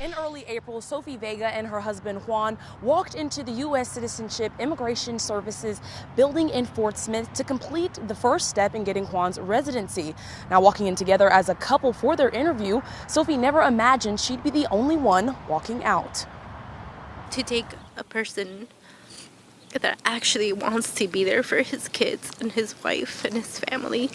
In early April, Sophie Vega and her husband Juan walked into the U.S. Citizenship Immigration Services building in Fort Smith to complete the first step in getting Juan's residency. Now, walking in together as a couple for their interview, Sophie never imagined she'd be the only one walking out. To take a person that actually wants to be there for his kids and his wife and his family.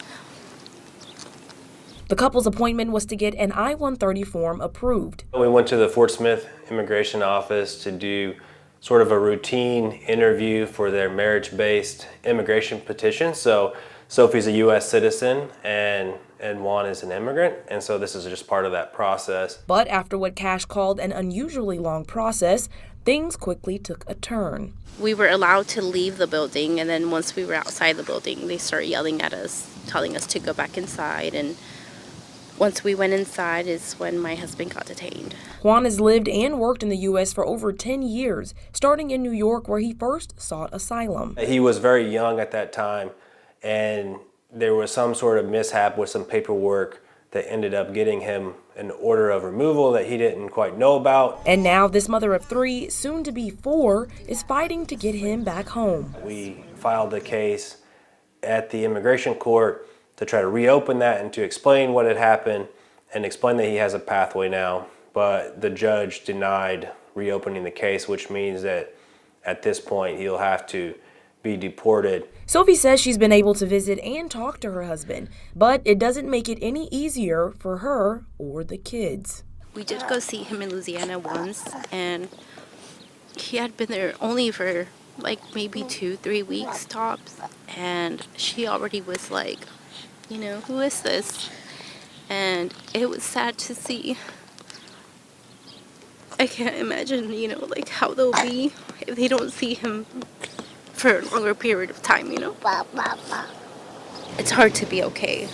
The couple's appointment was to get an I-130 form approved. We went to the Fort Smith immigration office to do sort of a routine interview for their marriage-based immigration petition. So Sophie's a U.S. citizen and Juan is an immigrant, and so this is just part of that process. But after what Cash called an unusually long process, things quickly took a turn. We were allowed to leave the building, and then once we were outside the building, they started yelling at us, telling us to go back inside. And once we went inside is when my husband got detained. Juan has lived and worked in the U.S. for over 10 years, starting in New York where he first sought asylum. He was very young at that time, and there was some sort of mishap with some paperwork that ended up getting him an order of removal that he didn't quite know about. And now this mother of 3, soon to be 4, is fighting to get him back home. We filed the case at the immigration court to try to reopen that and to explain what had happened and explain that he has a pathway now. But the judge denied reopening the case, which means that at this point he'll have to be deported. Sophie says she's been able to visit and talk to her husband, but it doesn't make it any easier for her or the kids. We did go see him in Louisiana once, and he had been there only for like maybe 2-3 weeks tops, and she already was like, you know, who is this? And it was sad to see. I can't imagine, you know, like how they'll be if they don't see him for a longer period of time, you know. It's hard to be okay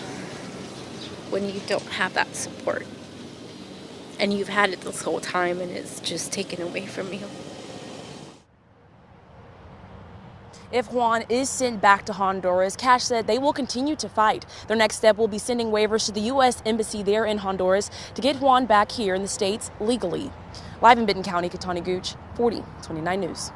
when you don't have that support. And you've had it this whole time and it's just taken away from you. If Juan is sent back to Honduras, Cash said they will continue to fight. Their next step will be sending waivers to the U.S. Embassy there in Honduras to get Juan back here in the States legally. Live in Benton County, Katani Gooch, 4029 News.